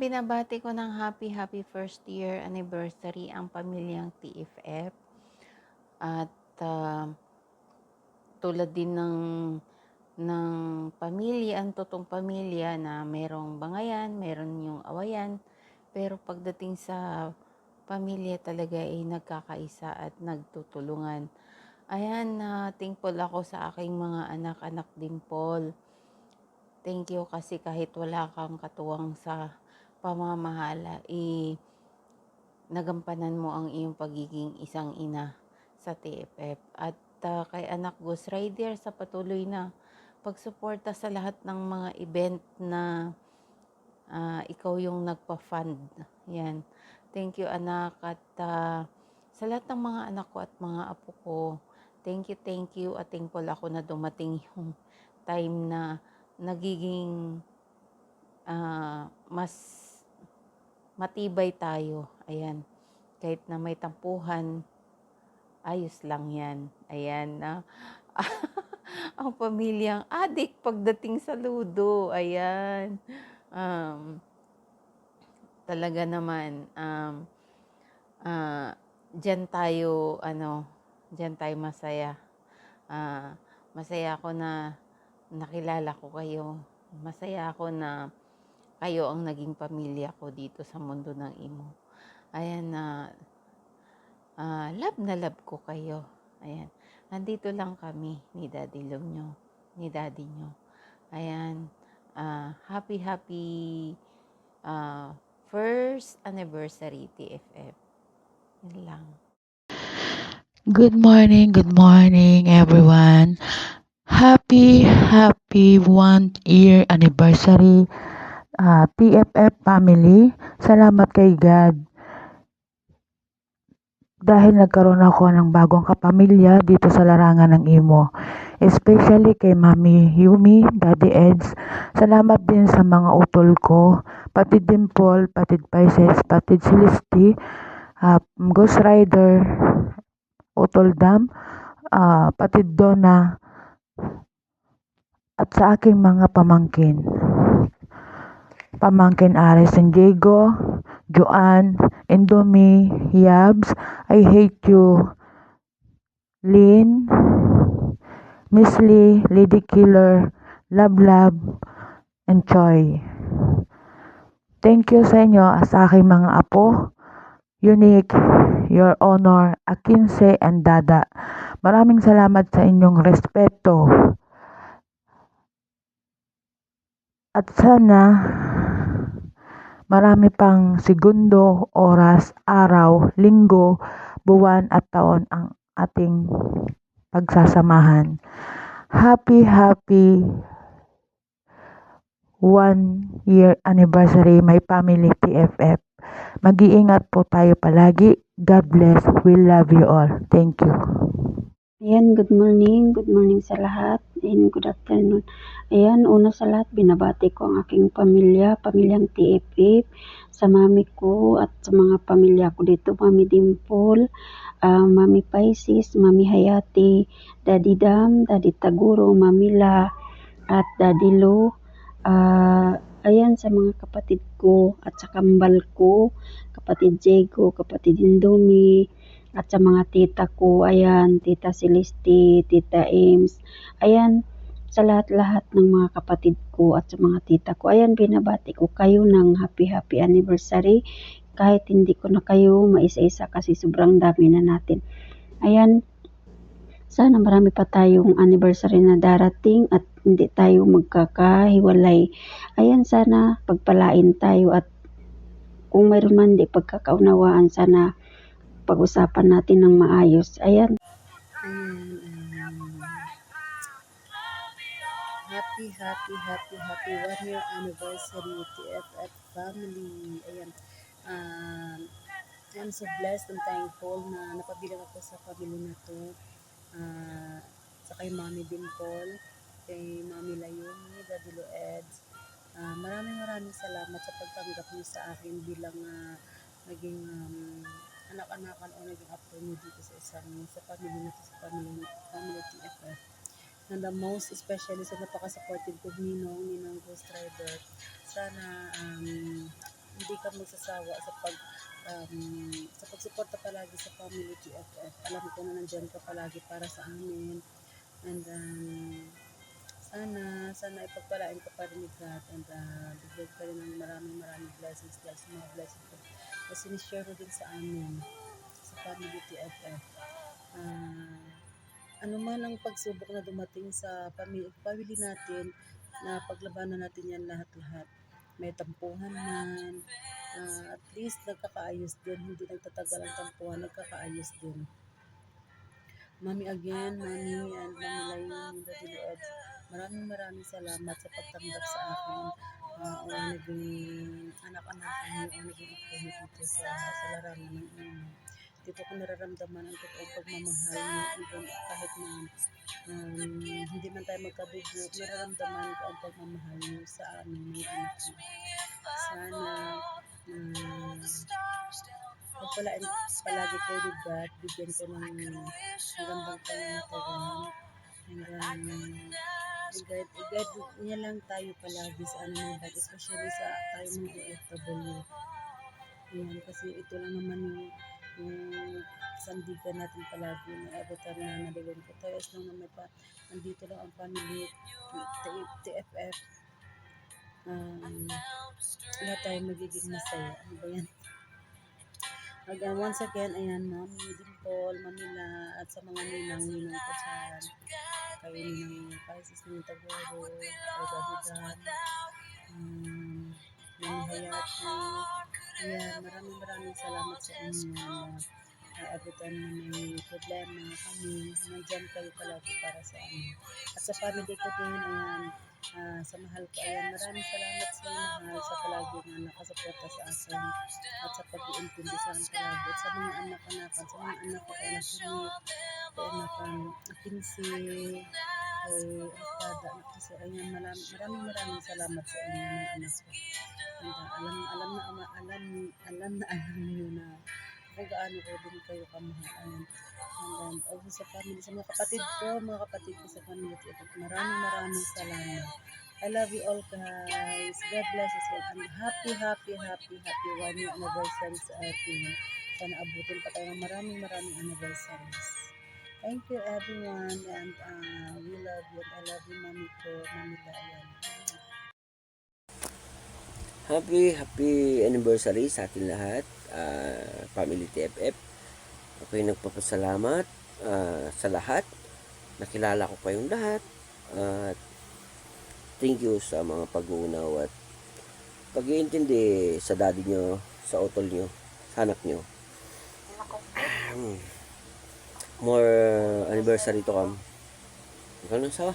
binabati ko ng happy first year anniversary ang pamilyang TFF at tulad din ng pamilya, ang totoong pamilya na merong bangayan, meron yung awayan, pero pagdating sa pamilya talaga ay nagkakaisa at nagtutulungan. Ayan, thankful ako sa aking mga anak-anak din, Paul. Thank you kasi kahit wala kang katuwang sa pamamahala, nagampanan mo ang iyong pagiging isang ina sa TFF. At kay anak Ghost Rider sa patuloy na pagsuporta sa lahat ng mga event na ikaw yung nagpa-fund. Yan. Thank you anak at sa lahat ng mga anak ko at mga apo ko, thank you at thankful ako na dumating yung time na nagiging mas matibay tayo. Ayan. Kahit na may tampuhan, ayos lang yan. Ayan na. Ang pamilyang adik pagdating sa ludo. Ayan. Talaga naman, dyan tayo, dyan tayo masaya. Masaya ako na nakilala ko kayo. Masaya ako na kayo ang naging pamilya ko dito sa mundo ng Imo. Ayan na, love na love ko kayo. Ayan. Nandito lang kami ni Daddy Love nyo, ni Daddy nyo. Ayan. Happy first anniversary TFF. Yan lang. Good morning everyone. Happy 1 year anniversary TFF family. Salamat kay God dahil nagkaroon ako ng bagong kapamilya dito sa larangan ng Imo. Especially kay Mami Yumi, Daddy Eds. Salamat din sa mga utol ko, Patid Dimple, Patid Pisces, Patid Celeste, Ghost Rider, Utol Dam, Patid Donna, at sa aking mga pamangkin. Pamangkin Ares San Diego, Joanne, Indomie, Yabs, I Hate You, Lynn, Miss Lee, Lady Killer, Love, and Choi. Thank you sa inyo sa aking mga apo, Unique, Your Honor, Akinse, and Dada. Maraming salamat sa inyong respeto. At sana marami pang segundo, oras, araw, linggo, buwan at taon ang ating pagsasamahan. Happy 1 year anniversary my family TFF. Mag-iingat po tayo palagi. God bless. We love you all. Thank you. Ayan, good morning sa lahat and good afternoon. Ayan, una sa lahat, binabati ko ang aking pamilyang TFF, sa mami ko at sa mga pamilya ko dito, Mami Dimple, Mami Pisces, Mami Hayati, Daddy Dam, Daddy Taguro, Mami La, at Daddy Lo. Ayan, sa mga kapatid ko at sa kambal ko, kapatid Jego, kapatid Indomie, at sa mga tita ko, ayan, Tita Celeste, Tita Ames, ayan, sa lahat-lahat ng mga kapatid ko at sa mga tita ko, ayan, binabati ko kayo ng happy anniversary, kahit hindi ko na kayo maisa-isa kasi sobrang dami na natin. Ayan, sana marami pa tayong anniversary na darating at hindi tayo magkakahiwalay. Ayan, sana pagpalain tayo at kung mayroon man di pagkakaunawaan, sana pag-usapan natin ng maayos. Ayan. Happy 1 year anniversary TFF family. Ayan. I'm so blessed and thankful na napabilang ako sa pamilya na to. Sa kay Mami Dimple, kay Mami Layumi, Daddy Loeds. Maraming salamat sa pagtanggap niyo sa akin bilang naging anak-anakan o naging apo niyo dito sa pamilya na to, sa pamilya TFF. And the most especially sa napaka-supportive ko Ninong Ghost Rider. Sana hindi ka magsasawa sa pagsuporta palagi sa Family TFF. Alam ko na nandiyan ka palagi para sa amin. And sana ipagpalain ka pa rin ni God, and bigyan ka rin ng maraming blessings dahil sa mga blessings ko na sinishare mo din sa amin sa Family TFF. Ano man ang pagsubok na dumating sa family natin, na paglabanan natin yan lahat-lahat. May tampuhan man, at least nagkakaayos din, hindi nagtatagal ang tampuhan, nagkakaayos din. Mami again, Mami and Mami Lain, Daddy Ed, maraming salamat sa pagtanggap sa akin, o naging anak-anakan niyo, o naging ako niyo dito sa larangan ng imo. Dito ko nararamdaman ang totoong pagmamahal niyo, even kahit na hindi man tayo magkabubo, nararamdaman ko ang pagmamahal niyo sa amin mga anak niyo. Sana pagpalain palagi kayo ni God, bigyan ko ng magandang pangangatawan, i-guide niya lang tayo palagi sa anumang bagay, especially sa tayo mga OFW. Ayan, kasi ito lang naman yung sandigan natin palagi na abutan na naliwan ko tayo. As long naman pa, nandito lang ang Family TFF, lahat tayo magiging masaya. Ano ba yan? Once again, ayan, Mami Dimple, Mamila, at sa mga ninang ko dyan, kayo ninang Pisces, ninang Tagoro, kay Daddy Dan, Mami Hayati. Ayan, maraming salamat sa inyo na naabutan na may problema kami. Nandyan kayo palagi para sa amin. At sa family ko din, ayan, sa mahal ko, ayan, maraming salamat sa mahal sa palagi na nakasuporta sa akin at sa pag-iintindi sa akin palagi. At sa mga anak-anakan, sa mga anak ko, kay Nakinit, kay anakan Pinsi, kay Okada, kasi ayan, maraming salamat sa inyo mga anak ko. And, alam niyo na kung gaano ko din kayo kamahal. And also sa family, sa mga kapatid ko sa Family TFF, maraming salamat. I love you all, guys. God bless us all. And happy 1 year anniversary sa atin. Sana abutin pa tayo ng maraming anniversaries. Thank you everyone, and we love you, and I love you, Mami ko, Mami Dayan. Happy anniversary sa atin lahat, Family TFF. Ako'y nagpapasalamat sa lahat. Nakilala ko kayong lahat. Thank you sa mga pag-uunaw at pag-iintindi sa daddy nyo, sa utol nyo, sa anak nyo. More anniversary to come. Ikaw nang sawa.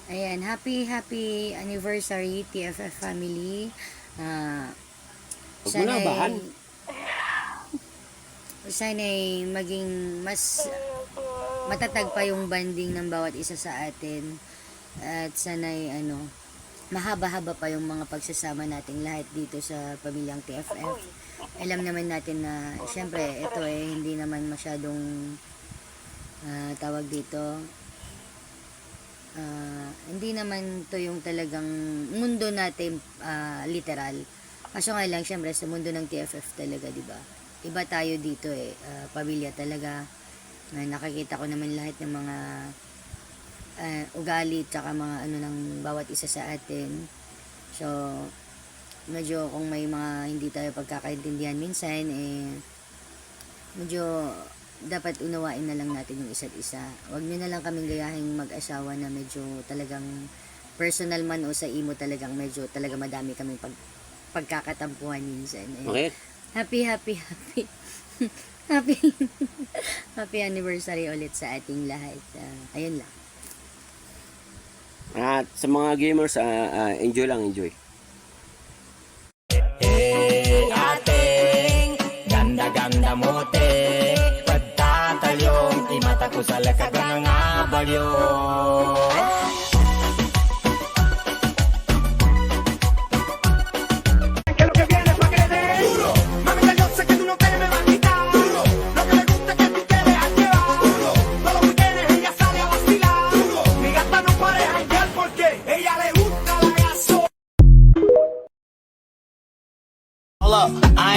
Ayan, happy anniversary TFF family. Huwag mo na bahan. Sana'y maging mas matatag pa yung banding ng bawat isa sa atin. At sana'y mahaba-haba pa yung mga pagsasama nating lahat dito sa pamilyang TFF. Alam naman natin na syempre ito hindi naman masyadong tawag dito, hindi naman to yung talagang mundo natin literal. Kaso nga lang syempre sa mundo ng TFF talaga, di ba? Iba tayo dito pamilya talaga. Nakikita ko naman lahat ng mga ugali tsaka mga ng bawat isa sa atin. So medyo kung may mga hindi tayo pagkakaintindihan minsan medyo dapat unawain na lang natin yung isa't isa. Huwag nyo na lang kaming gayahing mag-asawa na medyo talagang personal man o sa imo talagang medyo talaga madami kaming pagkakatampuhan minsan. Okay. Happy anniversary ulit sa ating lahat. Ayun lang. At sa mga gamers, enjoy lang, enjoy. Ating ganda mo te pagtatalong di mata ko sa lakagang nga balyo.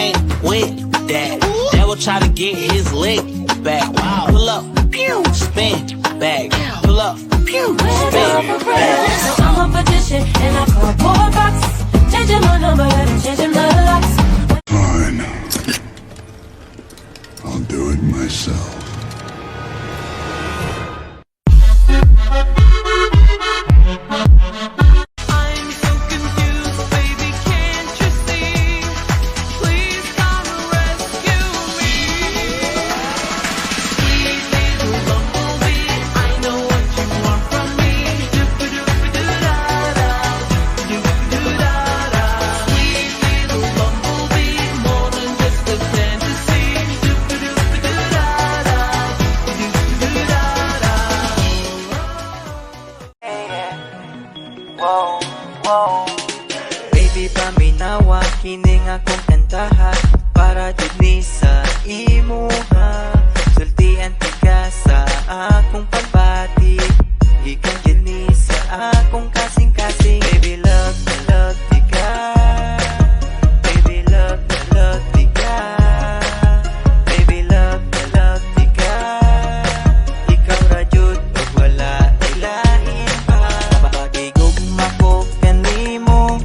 ain't with that. Devil try to get his lick back. Pull up, pew, spin back. Pull up, pew, spin back. So I'm a magician and I call boy box. Changing my number and changing my locks. Fine. I'll do it myself. Baby, paminawa, kining akong kantaha para dili sa imuha. Sultian tika sa akong pagbati, ikaw dili sa akong kasing-kasing. Baby, love tika. Baby, love tika. Baby, love tika. Ikaw ra jud ug wala ilahin pa. Pagigugma ko kanimo,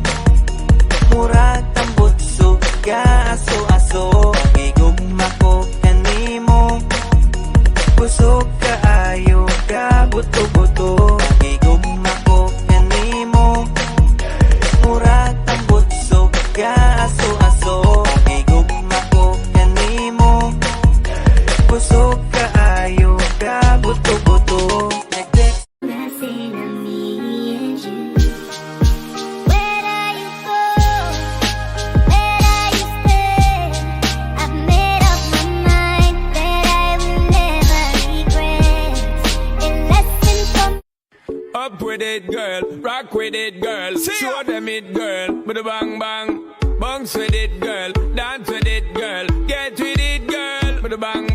murag tambot suga aso-aso. Pagigugma ko kanimo, kusog kaayo ka buto-buto. Pagigugma ko kanimo, murag tambot suga aso-aso. Pagigugma ko kanimo, kusog kaayo ka buto-buto. Nag-text Up with it, girl. Rock with it, girl. Show them it, girl. With a bang bang. Bounce with it, girl. Dance with it, girl. Get with it, girl. With a bang